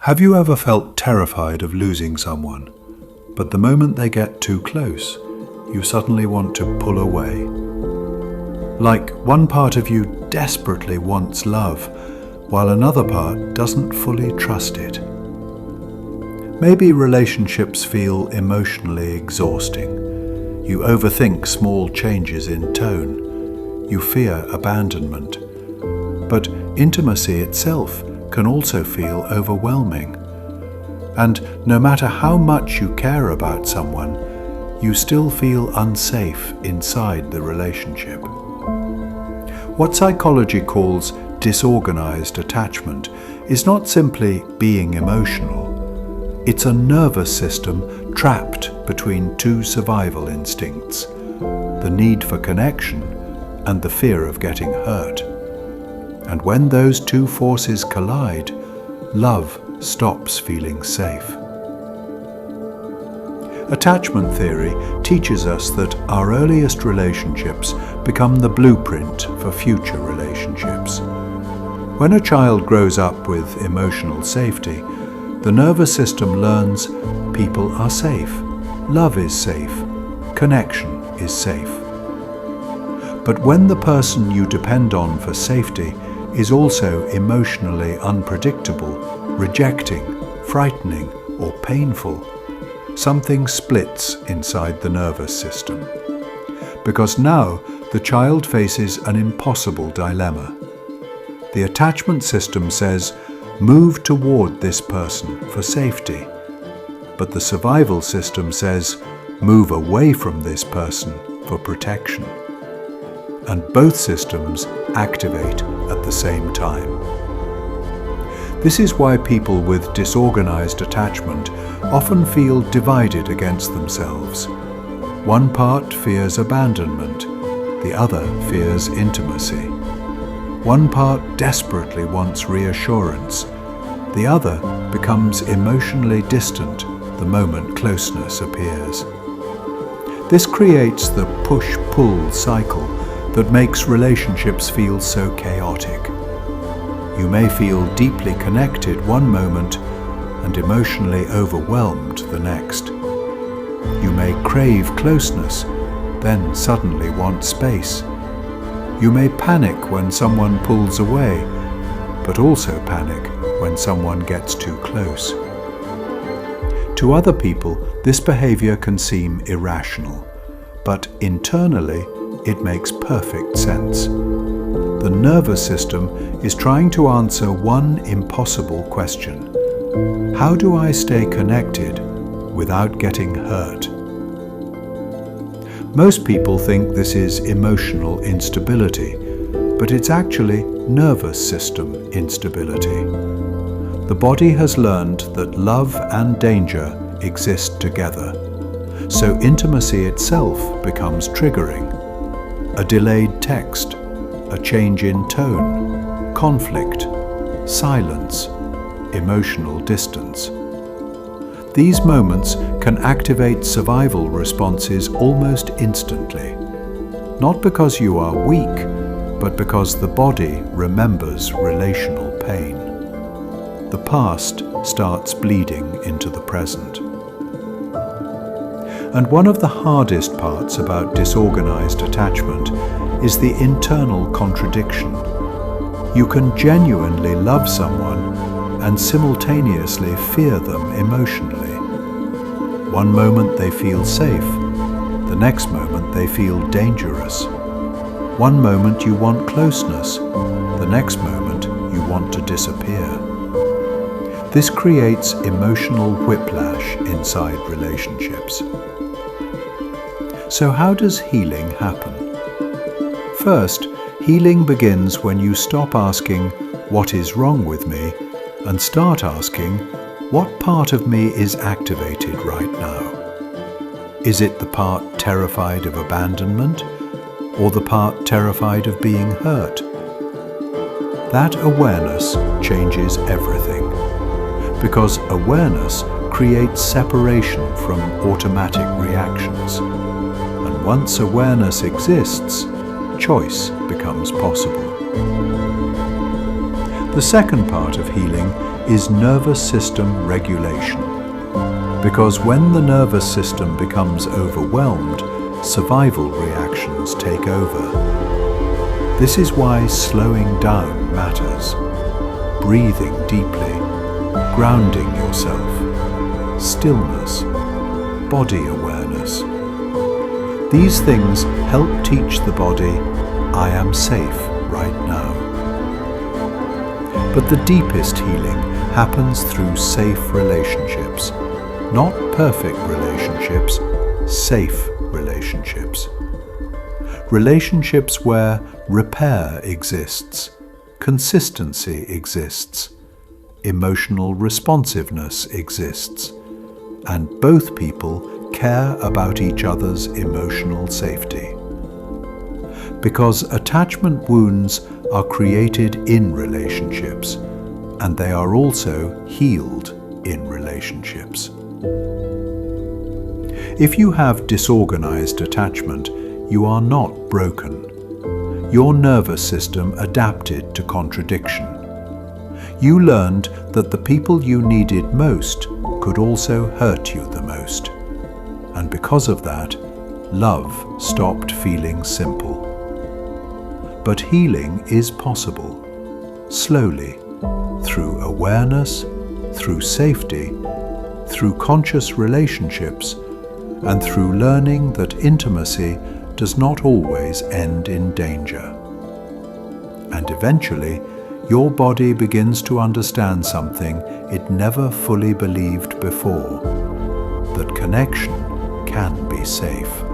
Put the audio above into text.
Have you ever felt terrified of losing someone, but the moment they get too close, you suddenly want to pull away? Like one part of you desperately wants love, while another part doesn't fully trust it. Maybe relationships feel emotionally exhausting. You overthink small changes in tone. You fear abandonment. But intimacy itself can also feel overwhelming. And no matter how much you care about someone, you still feel unsafe inside the relationship. What psychology calls disorganized attachment is not simply being emotional. It's a nervous system trapped between two survival instincts, the need for connection and the fear of getting hurt. And when those two forces collide, love stops feeling safe. Attachment theory teaches us that our earliest relationships become the blueprint for future relationships. When a child grows up with emotional safety, the nervous system learns people are safe, love is safe, connection is safe. But when the person you depend on for safety is also emotionally unpredictable, rejecting, frightening, or painful, something splits inside the nervous system. Because now the child faces an impossible dilemma. The attachment system says, move toward this person for safety. But the survival system says, move away from this person for protection. And both systems activate at the same time. This is why people with disorganized attachment often feel divided against themselves. One part fears abandonment, the other fears intimacy. One part desperately wants reassurance, the other becomes emotionally distant the moment closeness appears. This creates the push-pull cycle that makes relationships feel so chaotic. You may feel deeply connected one moment and emotionally overwhelmed the next. You may crave closeness, then suddenly want space. You may panic when someone pulls away, but also panic when someone gets too close. To other people, this behavior can seem irrational, but internally, it makes perfect sense. The nervous system is trying to answer one impossible question. How do I stay connected without getting hurt? Most people think this is emotional instability, but it's actually nervous system instability. The body has learned that love and danger exist together, so intimacy itself becomes triggering. A delayed text, a change in tone, conflict, silence, emotional distance. These moments can activate survival responses almost instantly, not because you are weak, but because the body remembers relational pain. The past starts bleeding into the present. And one of the hardest parts about disorganized attachment is the internal contradiction. You can genuinely love someone and simultaneously fear them emotionally. One moment they feel safe, the next moment they feel dangerous. One moment you want closeness, the next moment you want to disappear. This creates emotional whiplash inside relationships. So how does healing happen? First, healing begins when you stop asking, "What is wrong with me?" and start asking, "What part of me is activated right now?" Is it the part terrified of abandonment, or the part terrified of being hurt? That awareness changes everything, because awareness creates separation from automatic reactions. And once awareness exists, choice becomes possible. The second part of healing is nervous system regulation. Because when the nervous system becomes overwhelmed, survival reactions take over. This is why slowing down matters. Breathing deeply, grounding yourself, stillness, body awareness. These things help teach the body, I am safe right now. But the deepest healing happens through safe relationships. Not perfect relationships, safe relationships. Relationships where repair exists, consistency exists, emotional responsiveness exists, and both people care about each other's emotional safety. Because attachment wounds are created in relationships, and they are also healed in relationships. If you have disorganized attachment, you are not broken. Your nervous system adapted to contradiction. You learned that the people you needed most could also hurt you the most. And because of that, love stopped feeling simple. But healing is possible, slowly, through awareness, through safety, through conscious relationships, and through learning that intimacy does not always end in danger. And eventually, your body begins to understand something it never fully believed before, that connection can be safe.